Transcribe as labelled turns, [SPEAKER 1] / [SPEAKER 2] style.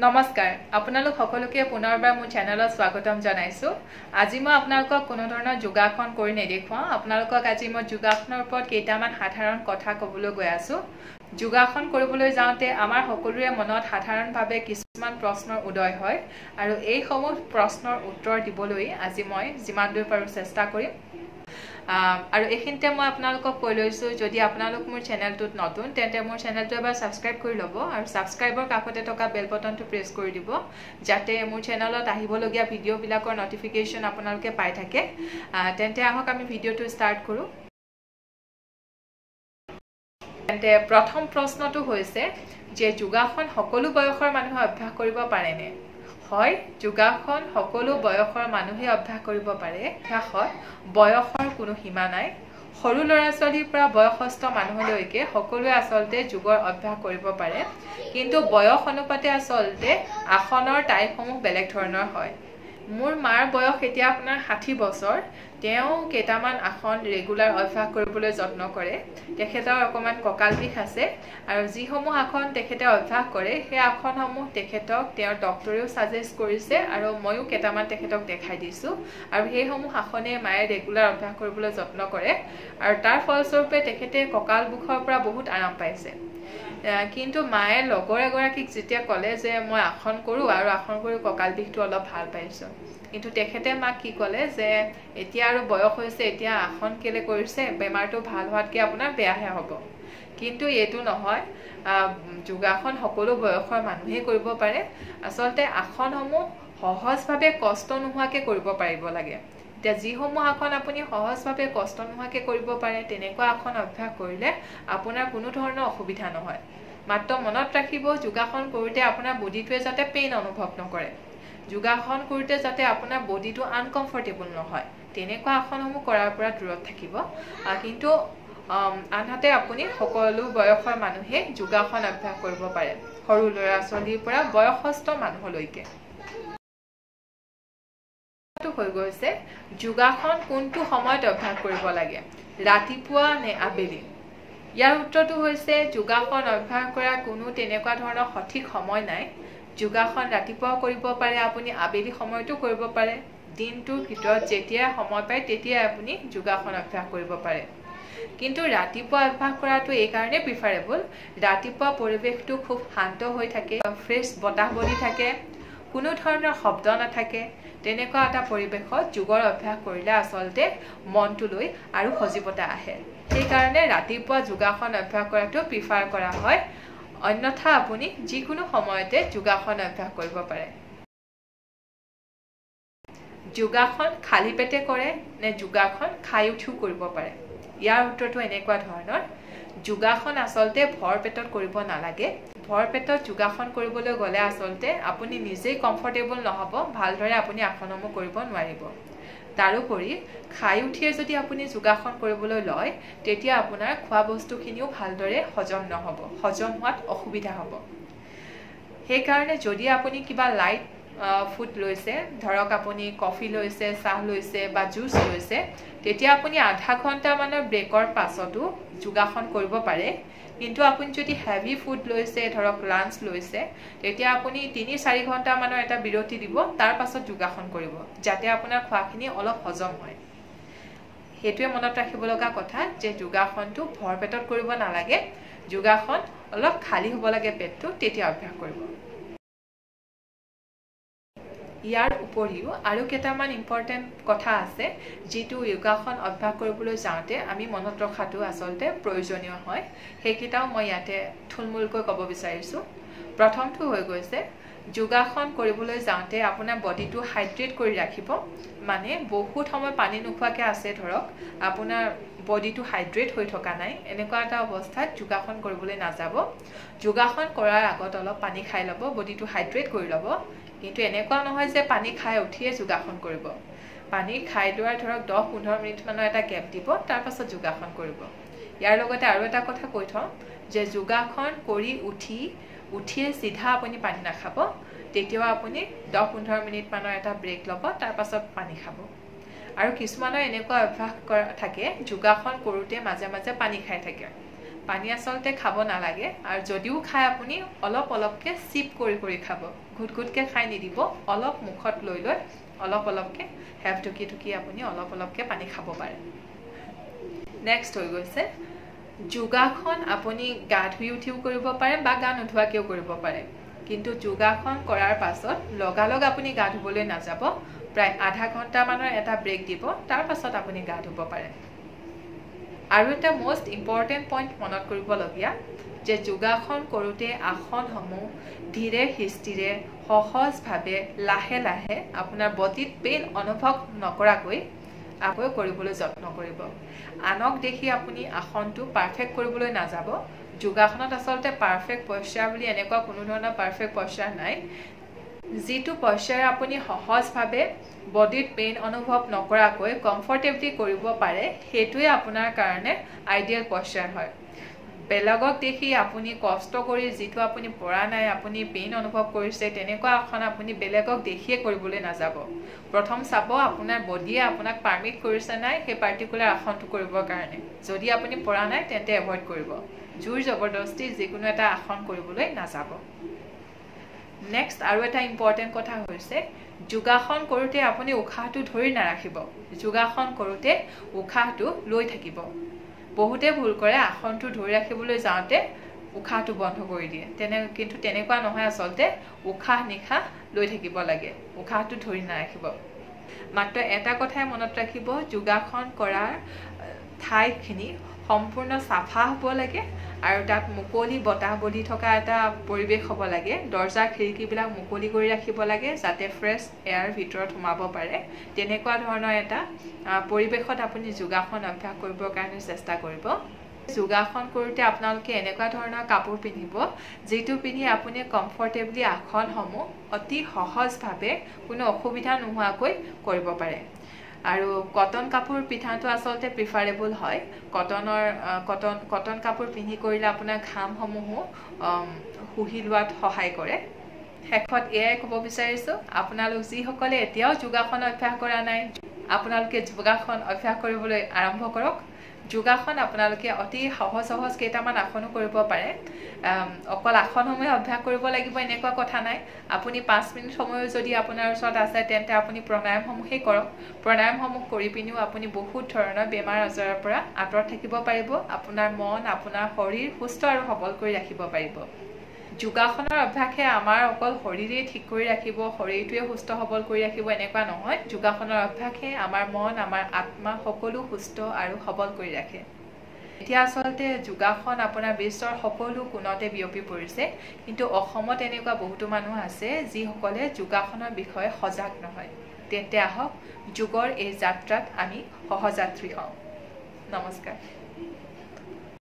[SPEAKER 1] নমস্কাৰ আপোনালোক সকলোকে পুনৰবাৰ মোৰ চেনেলত স্বাগতম জনাইছো আজি মই আপোনালোকক কোনো ধৰণৰ যোগাসন কৰি নেদেখুৱাম আপোনালোকক আজি মই যোগাসনৰ ওপৰত কেইটামান সাধাৰণ কথা ক'বলৈ গৈ আছো যোগাসন কৰিবলৈ যাওঁতে আমাৰ সকলোৰে মনত সাধাৰণভাৱে কিছুমান প্ৰশ্নৰ উদয় হয় আৰু এই সমূহ প্ৰশ্নৰ উত্তৰ দিবলৈ আজি মই যিমান দূৰ পাৰো চেষ্টা কৰিম আৰু এখিনতে মই আপোনালোকক কৈ লৈছো যদি আপোনালোক মোৰ চেনেলটোত নতুন তেন্তে মোৰ চেনেলটো এবাৰ সাবস্ক্ৰাইব কৰি ল'ব আৰু সাবস্ক্ৰাইবৰ কাষতে থকা বেল বটনটো প্ৰেছ কৰি দিব যাতে মোৰ চেনেলত আহিবলগীয়া ভিডিঅ'বিলাকৰ নটিফিকেশ্যন আপোনালোকে পাই থাকে তেন্তে আহক আমি ভিডিঅ'টো ষ্টাৰ্ট কৰোঁ তেন্তে প্ৰথম প্ৰশ্নটো হৈছে যে যোগাসন সকলো বয়সৰ মানুহে অভ্যাস কৰিব পাৰেনে হয় যোগাসন সকলো বয়সৰ মানুহে অভ্যাস কৰিব পাৰে অভ্যাসত বয়সৰ কোনো সীমা নাই সৰু ল'ৰা ছোৱালীৰ পৰা বয়সস্থ মানুহলৈকে সকলোৱে আচলতে যোগৰ অভ্যাস কৰিব পাৰে কিন্তু বয়স অনুপাতে আচলতে আসনৰ টাইপসমূহ বেলেগ ধৰণৰ হয় মোৰ মাৰ বয়স এতিয়া আপোনাৰ 60 বছৰ তেওঁ কেইটামান আসন ৰেগুলাৰ অভ্যাস কৰিবলৈ যত্ন কৰে তেখেতৰ অকমান কঁকাল বিষ আছে আৰু যিসমূহ আসন তেখেতে অভ্যাস কৰে সেই আসনসমূহ তেখেতক তেওঁৰ ডক্টৰেও সাজেষ্ট কৰিছে আৰু ময়ো কেইটামান তেখেতক দেখাই দিছো আৰু সেইসমূহ আসনে মায়ে ৰেগুলাৰ অভ্যাস কৰিবলৈ যত্ন কৰে আৰু তাৰ ফলস্বৰূপে তেখেতে কঁকাল বিষৰ পৰা বহুত আৰাম পাইছে কিন্তু মায়ে লগৰ এগৰাকীক যেতিয়া ক'লে যে মই আসন কৰোঁ আৰু আসন কৰি কঁকাল বিষটো অলপ ভাল পাইছোঁ কিন্তু তেখেতে মাক কি ক'লে যে এতিয়া আৰু বয়স হৈছে এতিয়া আসন কেলে কৰিছে বেমাৰটো ভাল হোৱাতকৈ আপোনাৰ বেয়াহে হ'ব কিন্তু এইটো নহয় যোগাসন সকলো বয়সৰ মানুহে কৰিব পাৰে আচলতে আসনসমূহ সহজভাৱে কষ্ট নোহোৱাকৈ কৰিব পাৰিব লাগে এতিয়া যিসমূহ আসন আপুনি সহজভাৱে কষ্ট নোহোৱাকৈ কৰিব পাৰে তেনেকুৱা আসন অভ্যাস কৰিলে আপোনাৰ কোনো ধৰণৰ অসুবিধা নহয় মাত্ৰ মনত ৰাখিব যোগাসন কৰোঁতে আপোনাৰ বডিটোৱে যাতে পেইন অনুভৱ নকৰে যোগাসন কৰোঁতে যাতে আপোনাৰ বডিটো আনকমফৰ্টেবল নহয় তেনেকুৱা আসনসমূহ কৰাৰ পৰা দূৰত থাকিব কিন্তু আনহাতে আপুনি সকলো বয়সৰ মানুহে যোগাসন অভ্যাস কৰিব পাৰে সৰু ল'ৰা ছোৱালীৰ পৰা বয়সস্থ মানুহলৈকে হৈ গৈছে যোগাসন কোনটো সময়ত অভ্যাস কৰিব লাগে ৰাতিপুৱা নে আবেলি ইয়াৰ উত্তৰটো হৈছে যোগাসন অভ্যাস কৰা কোনো তেনেকুৱা ধৰণৰ সঠিক সময় নাই যোগাসন ৰাতিপুৱা কৰিব পাৰে আপুনি আবেলি সময়তো কৰিব পাৰে দিনটোৰ ভিতৰত যেতিয়া সময় পায় তেতিয়া আপুনি যোগাসন অভ্যাস কৰিব পাৰে কিন্তু ৰাতিপুৱা অভ্যাস কৰাটো এই কাৰণে প্ৰিফাৰেবল ৰাতিপুৱা পৰিৱেশটো খুব শান্ত হৈ থাকে ফ্ৰেছ বতাহ বলি থাকে কোনো ধৰণৰ শব্দ নাথাকে তেনেকুৱা এটা পৰিৱেশত যোগৰ অভ্যাস কৰিলে আচলতে মনটোলৈ আৰু সজীৱতা আহে সেইকাৰণে ৰাতিপুৱা যোগাসন অভ্যাস কৰাটো প্ৰিফাৰ কৰা হয় অন্যথা আপুনি যিকোনো সময়তে যোগাসন অভ্যাস কৰিব পাৰে যোগাসন খালী পেটে কৰে নে যোগাসন খাই উঠিও কৰিব পাৰে ইয়াৰ উত্তৰটো এনেকুৱা ধৰণৰ যোগাসন আচলতে ভৰ পেটত কৰিব নালাগে ভৰ পেটত যোগাসন কৰিবলৈ গ'লে আচলতে আপুনি নিজেই কমফৰ্টেবল নহ'ব ভালদৰে আপুনি আসনসমূহ কৰিব নোৱাৰিব তাৰোপৰি খাই উঠিয়ে যদি আপুনি যোগাসন কৰিবলৈ লয় তেতিয়া আপোনাৰ খোৱা বস্তুখিনিও ভালদৰে হজম নহ'ব হজম হোৱাত অসুবিধা হ'ব সেইকাৰণে যদি আপুনি কিবা লাইট ফুড লৈছে ধৰক আপুনি কফি লৈছে চাহ লৈছে বা জুচ লৈছে তেতিয়া আপুনি আধা ঘণ্টামানৰ ব্ৰেকৰ পাছতো যোগাসন কৰিব পাৰে কিন্তু আপুনি যদি হেভি ফুড লৈছে ধৰক লাঞ্চ লৈছে তেতিয়া আপুনি ৩-৪ ঘণ্টামানৰ এটা বিৰতি দিব তাৰ পাছত যোগাসন কৰিব যাতে আপোনাৰ খোৱাখিনি অলপ হজম হয় সেইটোৱে মনত ৰাখিব লগা কথা যে যোগাসনটো ভৰ পেটত কৰিব নালাগে যোগাসন অলপ খালী হ'ব লাগে পেটটো তেতিয়া অভ্যাস কৰিব ইয়াৰ উপৰিও আৰু কেইটামান ইম্পৰ্টেণ্ট কথা আছে যিটো যোগাসন অভ্যাস কৰিবলৈ যাওঁতে আমি মনত ৰখাটো আচলতে প্ৰয়োজনীয় হয় সেইকেইটাও মই ইয়াতে থুলমূলকৈ ক'ব বিচাৰিছোঁ প্ৰথমটো হৈ গৈছে যোগাসন কৰিবলৈ যাওঁতে আপোনাৰ বডিটো হাইড্ৰেট কৰি ৰাখিব মানে বহুত সময় পানী নোখোৱাকৈ আছে ধৰক আপোনাৰ বডিটো হাইড্ৰেট হৈ থকা নাই এনেকুৱা এটা অৱস্থাত যোগাসন কৰিবলৈ নাযাব যোগাসন কৰাৰ আগত অলপ পানী খাই ল'ব বডিটো হাইড্ৰেট কৰি ল'ব কিন্তু এনেকুৱা নহয় যে পানী খাই উঠিয়ে যোগাসন কৰিব পানী খাই লোৱাৰ ধৰক 10-15 মিনিটমানৰ এটা গেপ দিব তাৰ পাছত যোগাসন কৰিব ইয়াৰ লগতে আৰু এটা কথা কৈ থওঁ যে যোগাসন কৰি উঠিয়ে চিধা আপুনি পানী নাখাব তেতিয়াও আপুনি 10-15 মিনিটমানৰ এটা ব্ৰেক ল'ব তাৰ পাছত পানী খাব আৰু কিছুমানৰ এনেকুৱা অভ্যাস থাকে যোগাসন কৰোঁতে মাজে মাজে পানী খাই থাকে পানী আচলতে খাব নালাগে আৰু যদিও খায় আপুনি অলপ অলপকৈ চিপ কৰি কৰি খাব ঘুট ঘুটকৈ খাই নিদিব অলপ মুখত লৈ লৈ অলপ অলপকৈ হেফ ঢুকি ঢুকি আপুনি অলপ অলপকৈ পানী খাব পাৰে নেক্সট হৈ গৈছে যোগাসন আপুনি গা ধুই উঠিও কৰিব পাৰে বা গা নোধোৱাকৈও কৰিব পাৰে কিন্তু যোগাসন কৰাৰ পাছত লগালগ আপুনি গা ধুবলৈ নাযাব প্ৰায় আধা ঘণ্টামানৰ এটা ব্ৰেক দিব তাৰ পাছত আপুনি গা ধুব পাৰে আৰু এটা মোষ্ট ইম্পৰ্টেণ্ট পইণ্ট মনত কৰিবলগীয়া যে যোগাসন কৰোঁতে আসনসমূহ ধীৰে স্থিৰে সহজভাৱে লাহে লাহে আপোনাৰ বডিত পেইন অনুভৱ নকৰাকৈ আকৌ কৰিবলৈ যত্ন কৰিব আনক দেখি আপুনি আসনটো পাৰফেক্ট কৰিবলৈ নাযাব যোগাসনত আচলতে পাৰফেক্ট পশ্চাৰ বুলি এনেকুৱা কোনো ধৰণৰ পাৰফেক্ট পশ্চাৰ নাই যিটো পশ্চাৰ আপুনি সহজভাৱে বডিত পেইন অনুভৱ নকৰাকৈ কমফৰ্টেবলি কৰিব পাৰে সেইটোৱে আপোনাৰ কাৰণে আইডিয়েল পশ্চাৰ হয় বেলেগক দেখি আপুনি কষ্ট কৰি যিটো আপুনি পৰা নাই আপুনি পেইন অনুভৱ কৰিছে তেনেকুৱা আসন আপুনি বেলেগক দেখিয়ে কৰিবলৈ নাযাব প্ৰথম চাব আপোনাৰ বডিয়ে আপোনাক পাৰমিট কৰিছে নাই সেই পাৰ্টিকুলাৰ আসনটো কৰিবৰ কাৰণে যদি আপুনি পৰা নাই তেন্তে এভইড কৰিব জোৰ জবৰদস্তি যিকোনো এটা আসন কৰিবলৈ নাযাব নেক্সট আৰু এটা ইম্পৰ্টেণ্ট কথা হৈছে যোগাসন কৰোঁতে আপুনি উশাহটো ধৰি নাৰাখিব যোগাসন কৰোঁতে উশাহটো লৈ থাকিব বহুতে ভুল কৰে আসনটো ধৰি ৰাখিবলৈ যাওঁতে উশাহটো বন্ধ কৰি দিয়ে কিন্তু তেনেকুৱা নহয় আচলতে উশাহ নিশাহ লৈ থাকিব লাগে উশাহটো ধৰি নাৰাখিব মাত্ৰ এটা কথাই মনত ৰাখিব যোগাসন কৰাৰ ঠাইখিনি সম্পূৰ্ণ চাফা হ'ব লাগে আৰু তাত মুকলি বতাহ বলি থকা এটা পৰিৱেশ হ'ব লাগে দৰ্জা খিৰিকীবিলাক মুকলি কৰি ৰাখিব লাগে যাতে ফ্ৰেছ এয়াৰ ভিতৰত সোমাব পাৰে তেনেকুৱা ধৰণৰ এটা পৰিৱেশত আপুনি যোগাসন অভ্যাস কৰিবৰ কাৰণে চেষ্টা কৰিব যোগাসন কৰোঁতে আপোনালোকে এনেকুৱা ধৰণৰ কাপোৰ পিন্ধিব যিটো পিন্ধি আপুনি কমফৰ্টেবলি আসনসমূহ অতি সহজভাৱে কোনো অসুবিধা নোহোৱাকৈ কৰিব পাৰে আৰু কটন কাপোৰ পিন্ধাটো আচলতে প্ৰিফাৰেবল হয় কটন কাপোৰ পিন্ধি কৰিলে আপোনাৰ ঘামসমূহো শুহি লোৱাত সহায় কৰে শেষত এয়াই ক'ব বিচাৰিছোঁ আপোনালোক যিসকলে এতিয়াও যোগাসন অভ্যাস কৰা নাই আপোনালোকে যোগাসন অভ্যাস কৰিবলৈ আৰম্ভ কৰক যোগাসন আপোনালোকে অতি সহজ কেইটামান আসনো কৰিব পাৰে অকল আসনসমূহে অভ্যাস কৰিব লাগিব এনেকুৱা কথা নাই আপুনি 5 মিনিট সময় যদি আপোনাৰ ওচৰত আছে তেন্তে আপুনি প্ৰাণায়ামসমূহেই কৰক প্ৰাণায়ামসমূহ কৰি পিনিও আপুনি বহুত ধৰণৰ বেমাৰ আজাৰৰ পৰা আঁতৰত থাকিব পাৰিব আপোনাৰ মন আপোনাৰ শৰীৰ সুস্থ আৰু সবল কৰি ৰাখিব পাৰিব যোগাসনৰ অভ্যাসে আমাৰ অকল শৰীৰেই ঠিক কৰি ৰাখিব শৰীৰটোৱে সুস্থ সবল কৰি ৰাখিব এনেকুৱা নহয় যোগাসনৰ অভ্যাসে আমাৰ মন আমাৰ আত্মা সকলো সুস্থ আৰু সবল কৰি ৰাখে এতিয়া আচলতে যোগাসন আপোনাৰ বিশ্বৰ সকলো কোণতে বিয়পি পৰিছে কিন্তু অসমত এনেকুৱা বহুতো মানুহ আছে যিসকলে যোগাসনৰ বিষয়ে সজাগ নহয় তেন্তে আহক যোগৰ এই যাত্ৰাত আমি সহযাত্ৰী হওঁ নমস্কাৰ